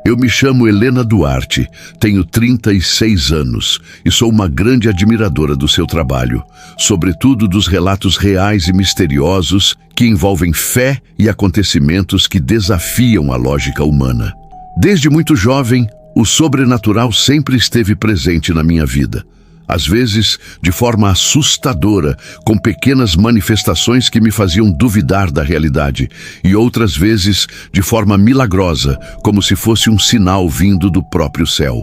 Eu me chamo Helena Duarte, tenho 36 anos e sou uma grande admiradora do seu trabalho, sobretudo dos relatos reais e misteriosos que envolvem fé e acontecimentos que desafiam a lógica humana. Desde muito jovem, o sobrenatural sempre esteve presente na minha vida. Às vezes, de forma assustadora, com pequenas manifestações que me faziam duvidar da realidade, e outras vezes, de forma milagrosa, como se fosse um sinal vindo do próprio céu.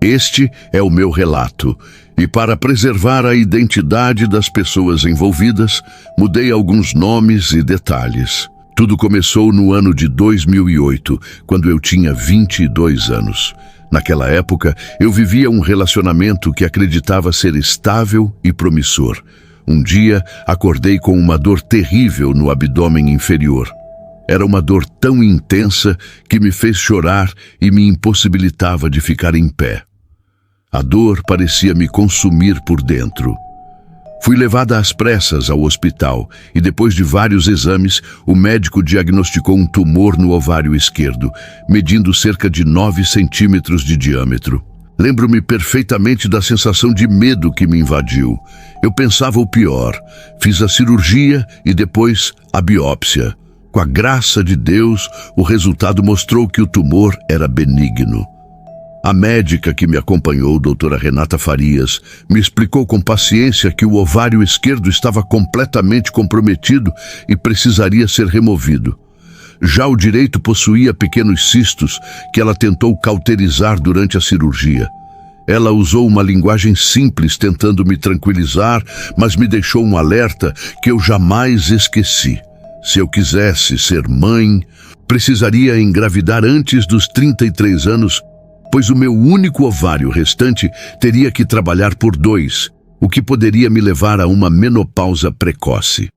Este é o meu relato, e para preservar a identidade das pessoas envolvidas, mudei alguns nomes e detalhes. Tudo começou no ano de 2008, quando eu tinha 22 anos. Naquela época, eu vivia um relacionamento que acreditava ser estável e promissor. Um dia, acordei com uma dor terrível no abdômen inferior. Era uma dor tão intensa que me fez chorar e me impossibilitava de ficar em pé. A dor parecia me consumir por dentro. Fui levada às pressas ao hospital e, depois de vários exames, o médico diagnosticou um tumor no ovário esquerdo, medindo cerca de 9 centímetros de diâmetro. Lembro-me perfeitamente da sensação de medo que me invadiu. Eu pensava o pior. Fiz a cirurgia e depois a biópsia. Com a graça de Deus, o resultado mostrou que o tumor era benigno. A médica que me acompanhou, doutora Renata Farias, me explicou com paciência que o ovário esquerdo estava completamente comprometido e precisaria ser removido. Já o direito possuía pequenos cistos que ela tentou cauterizar durante a cirurgia. Ela usou uma linguagem simples tentando me tranquilizar, mas me deixou um alerta que eu jamais esqueci. Se eu quisesse ser mãe, precisaria engravidar antes dos 33 anos, pois o meu único ovário restante teria que trabalhar por 2, o que poderia me levar a uma menopausa precoce.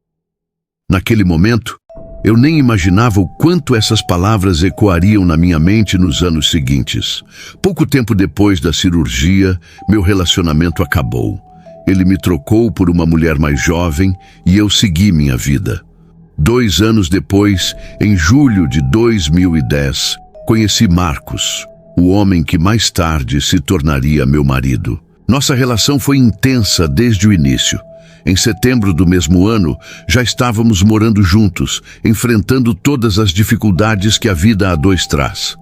Naquele momento, eu nem imaginava o quanto essas palavras ecoariam na minha mente nos anos seguintes. Pouco tempo depois da cirurgia, meu relacionamento acabou. Ele me trocou por uma mulher mais jovem e eu segui minha vida. 2 anos depois, em julho de 2010, conheci Marcos, o homem que mais tarde se tornaria meu marido. Nossa relação foi intensa desde o início. Em setembro do mesmo ano, já estávamos morando juntos, enfrentando todas as dificuldades que a vida a dois traz.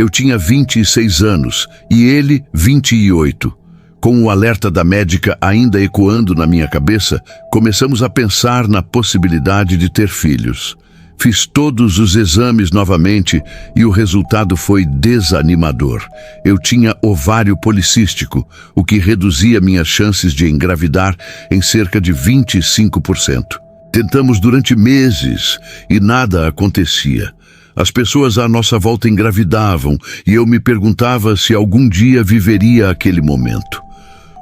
Eu tinha 26 anos e ele 28. Com o alerta da médica ainda ecoando na minha cabeça, começamos a pensar na possibilidade de ter filhos. Fiz todos os exames novamente e o resultado foi desanimador. Eu tinha ovário policístico, o que reduzia minhas chances de engravidar em cerca de 25%. Tentamos durante meses e nada acontecia. As pessoas à nossa volta engravidavam e eu me perguntava se algum dia viveria aquele momento.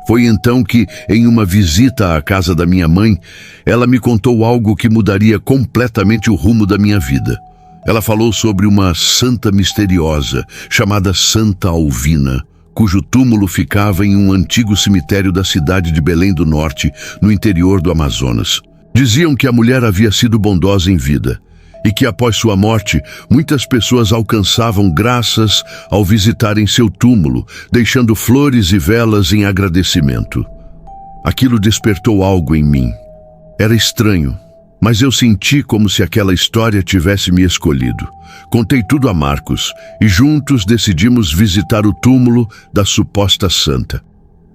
Foi então que, em uma visita à casa da minha mãe, ela me contou algo que mudaria completamente o rumo da minha vida. Ela falou sobre uma santa misteriosa, chamada Santa Alvina, cujo túmulo ficava em um antigo cemitério da cidade de Belém do Norte, no interior do Amazonas. Diziam que a mulher havia sido bondosa em vida e que após sua morte, muitas pessoas alcançavam graças ao visitarem seu túmulo, deixando flores e velas em agradecimento. Aquilo despertou algo em mim. Era estranho, mas eu senti como se aquela história tivesse me escolhido. Contei tudo a Marcos e juntos decidimos visitar o túmulo da suposta santa.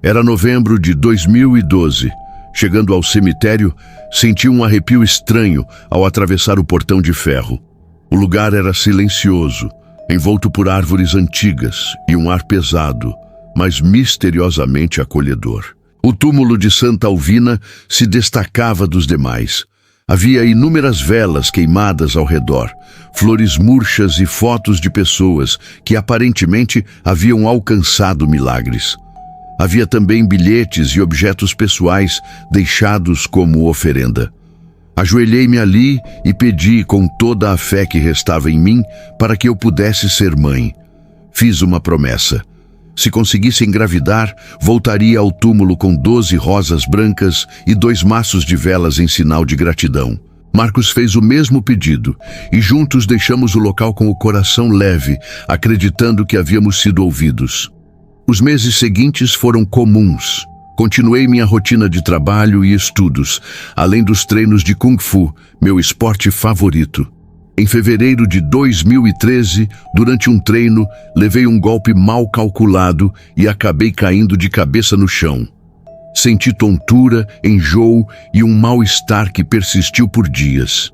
Era novembro de 2012. Chegando ao cemitério, senti um arrepio estranho ao atravessar o portão de ferro. O lugar era silencioso, envolto por árvores antigas e um ar pesado, mas misteriosamente acolhedor. O túmulo de Santa Alvina se destacava dos demais. Havia inúmeras velas queimadas ao redor, flores murchas e fotos de pessoas que aparentemente haviam alcançado milagres. Havia também bilhetes e objetos pessoais deixados como oferenda. Ajoelhei-me ali e pedi com toda a fé que restava em mim para que eu pudesse ser mãe. Fiz uma promessa. Se conseguisse engravidar, voltaria ao túmulo com 12 rosas brancas e 2 maços de velas em sinal de gratidão. Marcos fez o mesmo pedido e juntos deixamos o local com o coração leve, acreditando que havíamos sido ouvidos. Os meses seguintes foram comuns. Continuei minha rotina de trabalho e estudos, além dos treinos de Kung Fu, meu esporte favorito. Em fevereiro de 2013, durante um treino, levei um golpe mal calculado e acabei caindo de cabeça no chão. Senti tontura, enjoo e um mal-estar que persistiu por dias.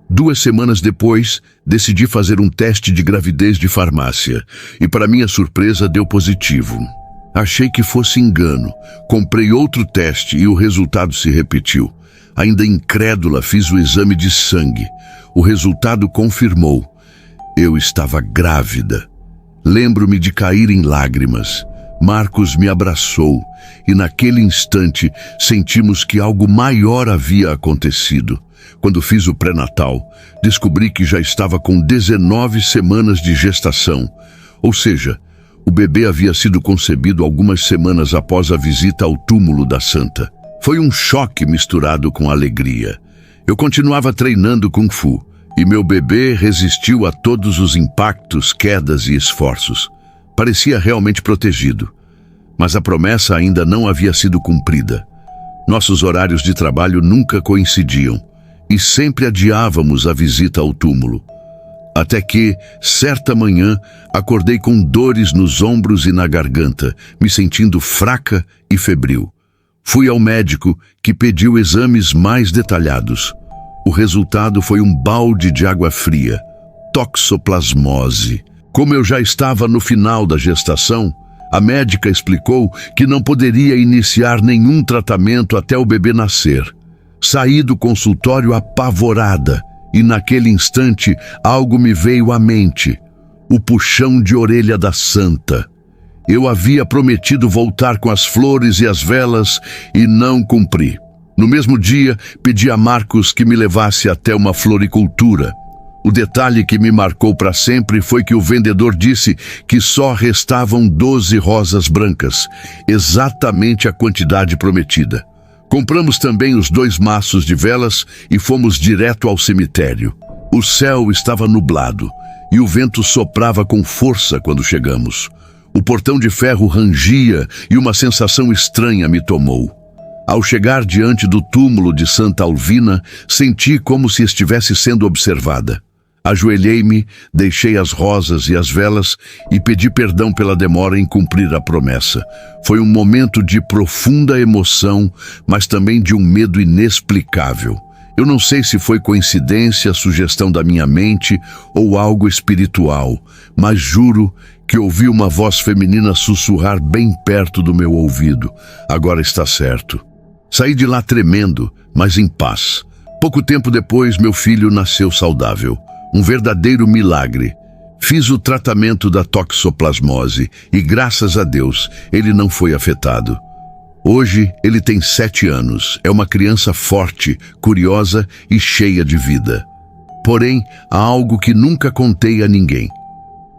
2 semanas depois, decidi fazer um teste de gravidez de farmácia e, para minha surpresa, deu positivo. Achei que fosse engano. Comprei outro teste e o resultado se repetiu. Ainda incrédula, fiz o exame de sangue. O resultado confirmou. Eu estava grávida. Lembro-me de cair em lágrimas. Marcos me abraçou e naquele instante sentimos que algo maior havia acontecido. Quando fiz o pré-natal, descobri que já estava com 19 semanas de gestação. Ou seja, o bebê havia sido concebido algumas semanas após a visita ao túmulo da santa. Foi um choque misturado com alegria. Eu continuava treinando Kung Fu e meu bebê resistiu a todos os impactos, quedas e esforços. Parecia realmente protegido, mas a promessa ainda não havia sido cumprida. Nossos horários de trabalho nunca coincidiam e sempre adiávamos a visita ao túmulo. Até que, certa manhã, acordei com dores nos ombros e na garganta, me sentindo fraca e febril. Fui ao médico, que pediu exames mais detalhados. O resultado foi um balde de água fria, toxoplasmose. Como eu já estava no final da gestação, a médica explicou que não poderia iniciar nenhum tratamento até o bebê nascer. Saí do consultório apavorada e naquele instante algo me veio à mente: o puxão de orelha da santa. Eu havia prometido voltar com as flores e as velas e não cumpri. No mesmo dia, pedi a Marcos que me levasse até uma floricultura. O detalhe que me marcou para sempre foi que o vendedor disse que só restavam 12 rosas brancas, exatamente a quantidade prometida. Compramos também os 2 maços de velas e fomos direto ao cemitério. O céu estava nublado e o vento soprava com força quando chegamos. O portão de ferro rangia e uma sensação estranha me tomou. Ao chegar diante do túmulo de Santa Alvina, senti como se estivesse sendo observada. Ajoelhei-me, deixei as rosas e as velas e pedi perdão pela demora em cumprir a promessa. Foi um momento de profunda emoção, mas também de um medo inexplicável. Eu não sei se foi coincidência, sugestão da minha mente ou algo espiritual, mas juro que ouvi uma voz feminina sussurrar bem perto do meu ouvido: agora está certo. Saí de lá tremendo, mas em paz. Pouco tempo depois, meu filho nasceu saudável. Um verdadeiro milagre. Fiz o tratamento da toxoplasmose e, graças a Deus, ele não foi afetado. Hoje, ele tem 7 anos. É uma criança forte, curiosa e cheia de vida. Porém, há algo que nunca contei a ninguém.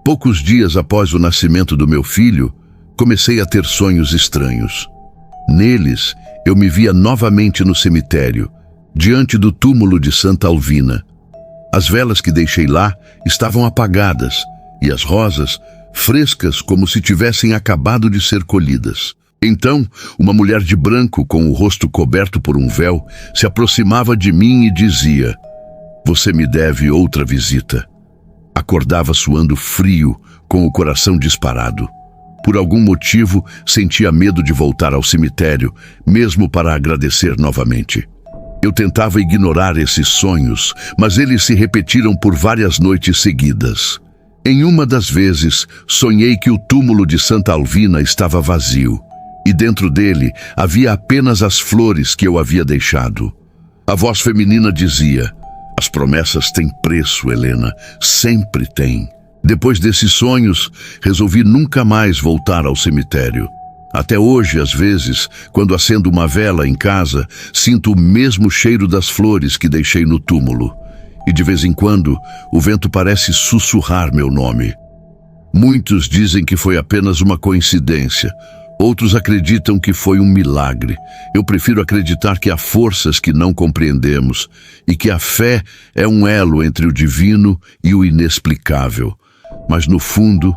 Poucos dias após o nascimento do meu filho, comecei a ter sonhos estranhos. Neles, eu me via novamente no cemitério, diante do túmulo de Santa Alvina. As velas que deixei lá estavam apagadas e as rosas frescas como se tivessem acabado de ser colhidas. Então, uma mulher de branco com o rosto coberto por um véu se aproximava de mim e dizia: "Você me deve outra visita." Acordava suando frio, com o coração disparado. Por algum motivo, sentia medo de voltar ao cemitério, mesmo para agradecer novamente. Eu tentava ignorar esses sonhos, mas eles se repetiram por várias noites seguidas. Em uma das vezes, sonhei que o túmulo de Santa Alvina estava vazio, e dentro dele havia apenas as flores que eu havia deixado. A voz feminina dizia: "As promessas têm preço, Helena, sempre tem." Depois desses sonhos, resolvi nunca mais voltar ao cemitério. Até hoje, às vezes, quando acendo uma vela em casa, sinto o mesmo cheiro das flores que deixei no túmulo. E de vez em quando, o vento parece sussurrar meu nome. Muitos dizem que foi apenas uma coincidência. Outros acreditam que foi um milagre. Eu prefiro acreditar que há forças que não compreendemos e que a fé é um elo entre o divino e o inexplicável. Mas no fundo,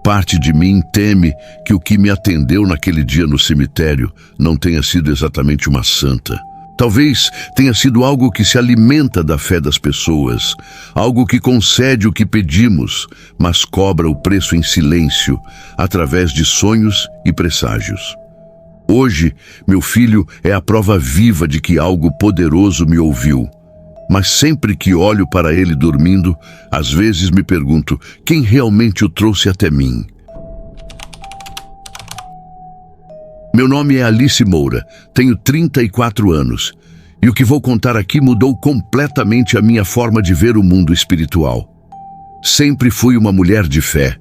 parte de mim teme que o que me atendeu naquele dia no cemitério não tenha sido exatamente uma santa. Talvez tenha sido algo que se alimenta da fé das pessoas, algo que concede o que pedimos, mas cobra o preço em silêncio, através de sonhos e presságios. Hoje, meu filho é a prova viva de que algo poderoso me ouviu. Mas sempre que olho para ele dormindo, às vezes me pergunto quem realmente o trouxe até mim. Meu nome é Alice Moura, tenho 34 anos, e o que vou contar aqui mudou completamente a minha forma de ver o mundo espiritual. Sempre fui uma mulher de fé.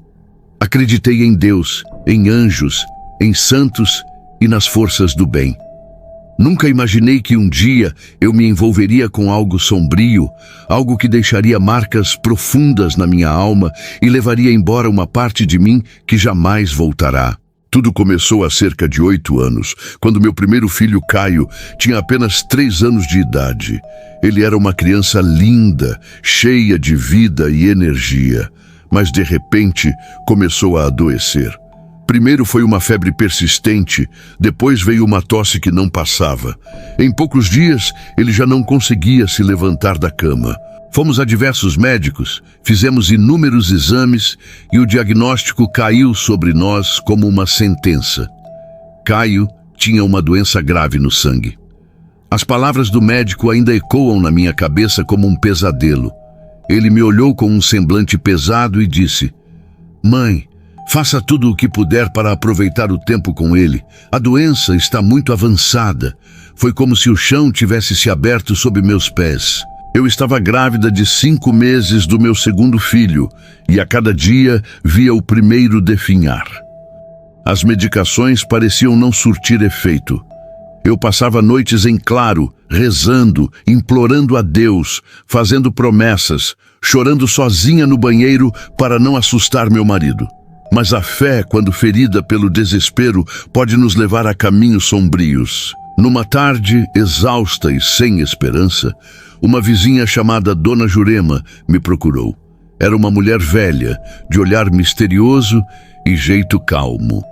Acreditei em Deus, em anjos, em santos e nas forças do bem. Nunca imaginei que um dia eu me envolveria com algo sombrio, algo que deixaria marcas profundas na minha alma e levaria embora uma parte de mim que jamais voltará. Tudo começou há cerca de 8 anos, quando meu primeiro filho, Caio, tinha apenas 3 anos de idade. Ele era uma criança linda, cheia de vida e energia, mas de repente começou a adoecer. Primeiro foi uma febre persistente, depois veio uma tosse que não passava. Em poucos dias, ele já não conseguia se levantar da cama. Fomos a diversos médicos, fizemos inúmeros exames e o diagnóstico caiu sobre nós como uma sentença. Caio tinha uma doença grave no sangue. As palavras do médico ainda ecoam na minha cabeça como um pesadelo. Ele me olhou com um semblante pesado e disse: "Mãe, faça tudo o que puder para aproveitar o tempo com ele. A doença está muito avançada. Foi como se o chão tivesse se aberto sob meus pés." Eu estava grávida de 5 meses do meu segundo filho e a cada dia via o primeiro definhar. As medicações pareciam não surtir efeito. Eu passava noites em claro, rezando, implorando a Deus, fazendo promessas, chorando sozinha no banheiro para não assustar meu marido. Mas a fé, quando ferida pelo desespero, pode nos levar a caminhos sombrios. Numa tarde, exausta e sem esperança, uma vizinha chamada Dona Jurema me procurou. Era uma mulher velha, de olhar misterioso e jeito calmo.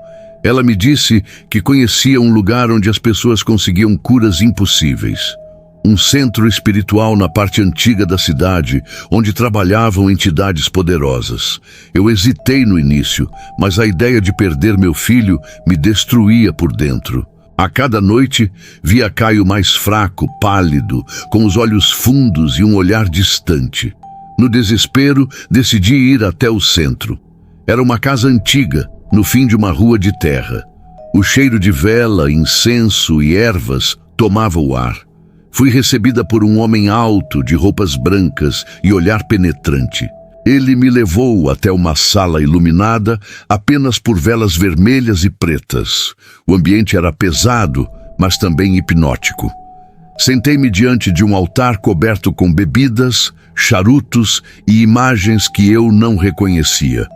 Ela me disse que conhecia um lugar onde as pessoas conseguiam curas impossíveis. Um centro espiritual na parte antiga da cidade, onde trabalhavam entidades poderosas. Eu hesitei no início, mas a ideia de perder meu filho me destruía por dentro. A cada noite, via Caio mais fraco, pálido, com os olhos fundos e um olhar distante. No desespero, decidi ir até o centro. Era uma casa antiga, no fim de uma rua de terra. O cheiro de vela, incenso e ervas tomava o ar. Fui recebida por um homem alto, de roupas brancas e olhar penetrante. Ele me levou até uma sala iluminada apenas por velas vermelhas e pretas. O ambiente era pesado, mas também hipnótico. Sentei-me diante de um altar coberto com bebidas, charutos e imagens que eu não reconhecia.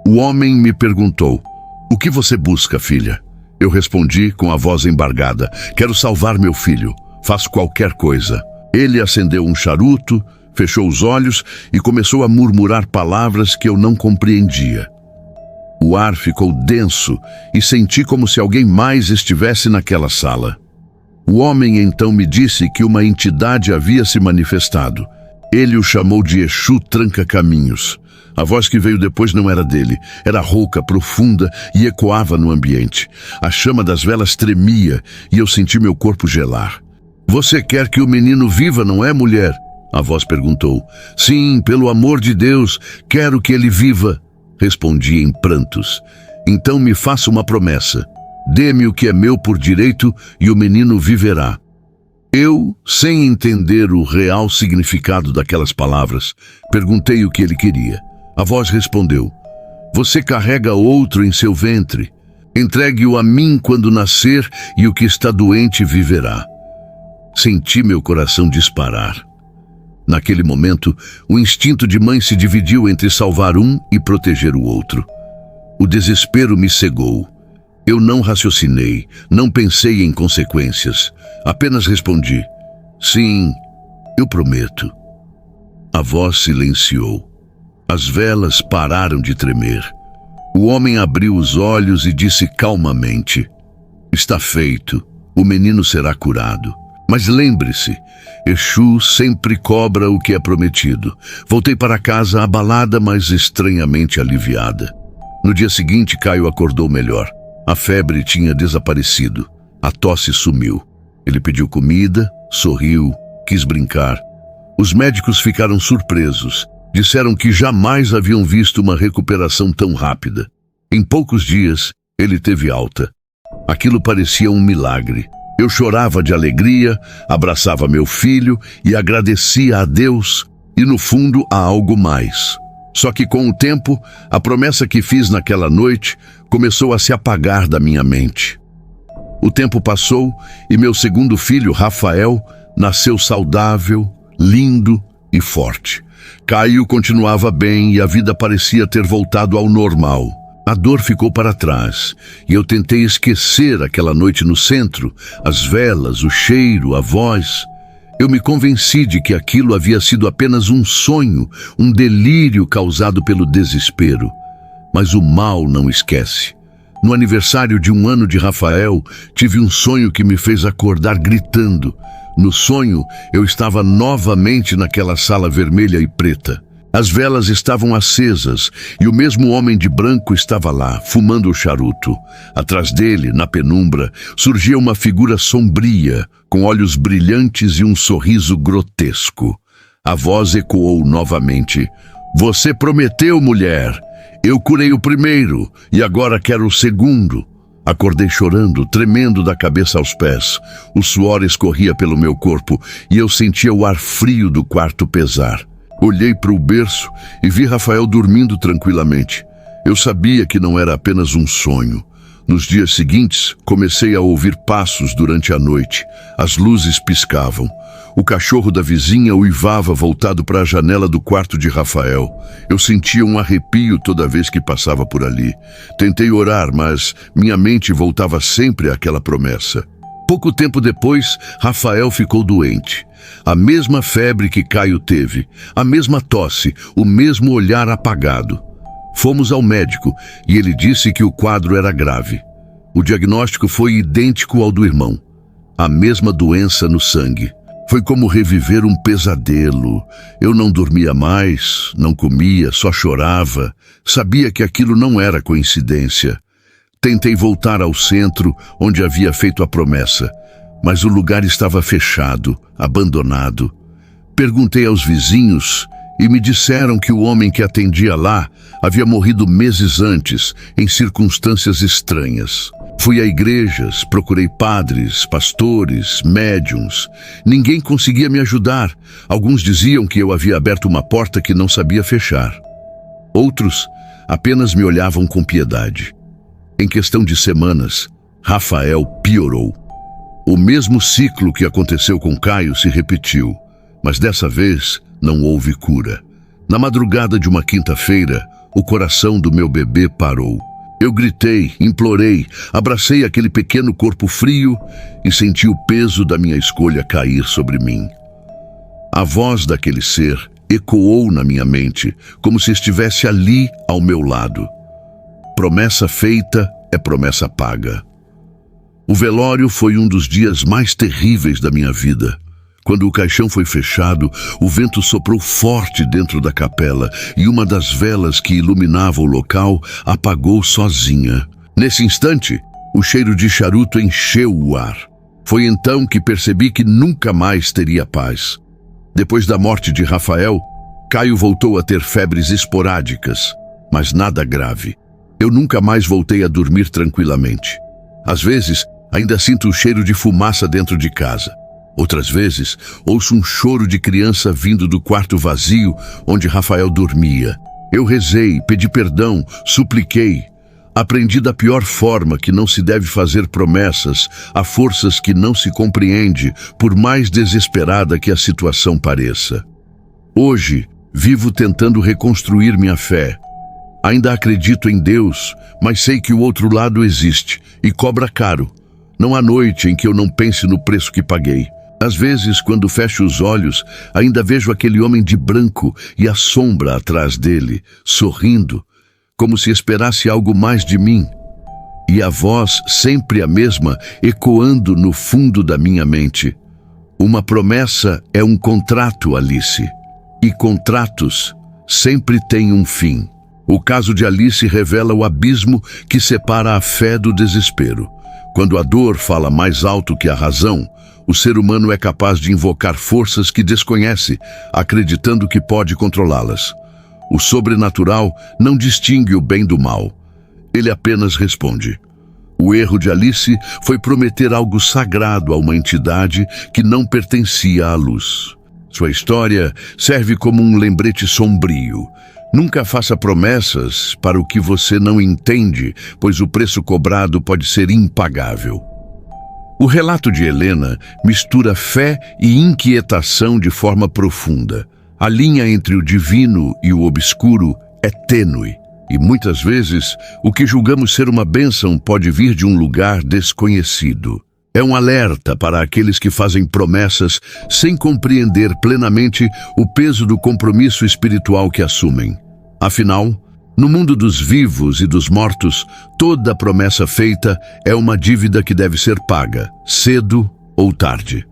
O homem me perguntou: "O que você busca, filha?" Eu respondi com a voz embargada: "Quero salvar meu filho. Faço qualquer coisa." Ele acendeu um charuto, fechou os olhos e começou a murmurar palavras que eu não compreendia. O ar ficou denso e senti como se alguém mais estivesse naquela sala. O homem então me disse que uma entidade havia se manifestado. Ele o chamou de Exu Tranca-Caminhos. A voz que veio depois não era dele, era rouca, profunda e ecoava no ambiente. A chama das velas tremia e eu senti meu corpo gelar. "Você quer que o menino viva, não é, mulher?" A voz perguntou. "Sim, pelo amor de Deus, quero que ele viva", respondi em prantos. "Então me faça uma promessa. Dê-me o que é meu por direito e o menino viverá." Eu, sem entender o real significado daquelas palavras, perguntei o que ele queria. A voz respondeu: "Você carrega outro em seu ventre. Entregue-o a mim quando nascer e o que está doente viverá." Senti meu coração disparar. Naquele momento, o instinto de mãe se dividiu entre salvar um e proteger o outro. O desespero me cegou. Eu não raciocinei, não pensei em consequências. Apenas respondi: sim, eu prometo. A voz silenciou. As velas pararam de tremer. O homem abriu os olhos e disse calmamente: está feito, o menino será curado. Mas lembre-se, Exu sempre cobra o que é prometido. Voltei para casa abalada, mas estranhamente aliviada. No dia seguinte, Caio acordou melhor. A febre tinha desaparecido. A tosse sumiu. Ele pediu comida, sorriu, quis brincar. Os médicos ficaram surpresos. Disseram que jamais haviam visto uma recuperação tão rápida. Em poucos dias, ele teve alta. Aquilo parecia um milagre. Eu chorava de alegria, abraçava meu filho e agradecia a Deus e, no fundo, a algo mais. Só que, com o tempo, a promessa que fiz naquela noite começou a se apagar da minha mente. O tempo passou e meu segundo filho, Rafael, nasceu saudável, lindo e forte. Caio continuava bem e a vida parecia ter voltado ao normal. A dor ficou para trás e eu tentei esquecer aquela noite no centro, as velas, o cheiro, a voz. Eu me convenci de que aquilo havia sido apenas um sonho, um delírio causado pelo desespero. Mas o mal não esquece. No aniversário de 1 ano de Rafael, tive um sonho que me fez acordar gritando. No sonho, eu estava novamente naquela sala vermelha e preta. As velas estavam acesas e o mesmo homem de branco estava lá, fumando o charuto. Atrás dele, na penumbra, surgia uma figura sombria, com olhos brilhantes e um sorriso grotesco. A voz ecoou novamente: você prometeu, mulher. Eu curei o primeiro e agora quero o segundo. Acordei chorando, tremendo da cabeça aos pés. O suor escorria pelo meu corpo e eu sentia o ar frio do quarto pesar. Olhei para o berço e vi Rafael dormindo tranquilamente. Eu sabia que não era apenas um sonho. Nos dias seguintes, comecei a ouvir passos durante a noite. As luzes piscavam. O cachorro da vizinha uivava voltado para a janela do quarto de Rafael. Eu sentia um arrepio toda vez que passava por ali. Tentei orar, mas minha mente voltava sempre àquela promessa. Pouco tempo depois, Rafael ficou doente. A mesma febre que Caio teve, a mesma tosse, o mesmo olhar apagado. Fomos ao médico e ele disse que o quadro era grave. O diagnóstico foi idêntico ao do irmão. A mesma doença no sangue. Foi como reviver um pesadelo. Eu não dormia mais, não comia, só chorava. Sabia que aquilo não era coincidência. Tentei voltar ao centro, onde havia feito a promessa, mas o lugar estava fechado, abandonado. Perguntei aos vizinhos e me disseram que o homem que atendia lá havia morrido meses antes, em circunstâncias estranhas. Fui a igrejas, procurei padres, pastores, médiuns. Ninguém conseguia me ajudar. Alguns diziam que eu havia aberto uma porta que não sabia fechar. Outros apenas me olhavam com piedade. Em questão de semanas, Rafael piorou. O mesmo ciclo que aconteceu com Caio se repetiu, mas dessa vez não houve cura. Na madrugada de uma quinta-feira, o coração do meu bebê parou. Eu gritei, implorei, abracei aquele pequeno corpo frio e senti o peso da minha escolha cair sobre mim. A voz daquele ser ecoou na minha mente, como se estivesse ali ao meu lado. Promessa feita é promessa paga. O velório foi um dos dias mais terríveis da minha vida. Quando o caixão foi fechado, o vento soprou forte dentro da capela e uma das velas que iluminava o local apagou sozinha. Nesse instante, o cheiro de charuto encheu o ar. Foi então que percebi que nunca mais teria paz. Depois da morte de Rafael, Caio voltou a ter febres esporádicas, mas nada grave. Eu nunca mais voltei a dormir tranquilamente. Às vezes, ainda sinto o cheiro de fumaça dentro de casa. Outras vezes, ouço um choro de criança vindo do quarto vazio onde Rafael dormia. Eu rezei, pedi perdão, supliquei. Aprendi da pior forma que não se deve fazer promessas a forças que não se compreende, por mais desesperada que a situação pareça. Hoje, vivo tentando reconstruir minha fé. Ainda acredito em Deus, mas sei que o outro lado existe e cobra caro. Não há noite em que eu não pense no preço que paguei. Às vezes, quando fecho os olhos, ainda vejo aquele homem de branco e a sombra atrás dele, sorrindo, como se esperasse algo mais de mim. E a voz, sempre a mesma, ecoando no fundo da minha mente. Uma promessa é um contrato, Alice. E contratos sempre têm um fim. O caso de Alice revela o abismo que separa a fé do desespero. Quando a dor fala mais alto que a razão, o ser humano é capaz de invocar forças que desconhece, acreditando que pode controlá-las. O sobrenatural não distingue o bem do mal. Ele apenas responde. O erro de Alice foi prometer algo sagrado a uma entidade que não pertencia à luz. Sua história serve como um lembrete sombrio. Nunca faça promessas para o que você não entende, pois o preço cobrado pode ser impagável. O relato de Helena mistura fé e inquietação de forma profunda. A linha entre o divino e o obscuro é tênue, e muitas vezes o que julgamos ser uma bênção pode vir de um lugar desconhecido. É um alerta para aqueles que fazem promessas sem compreender plenamente o peso do compromisso espiritual que assumem. Afinal, no mundo dos vivos e dos mortos, toda promessa feita é uma dívida que deve ser paga, cedo ou tarde.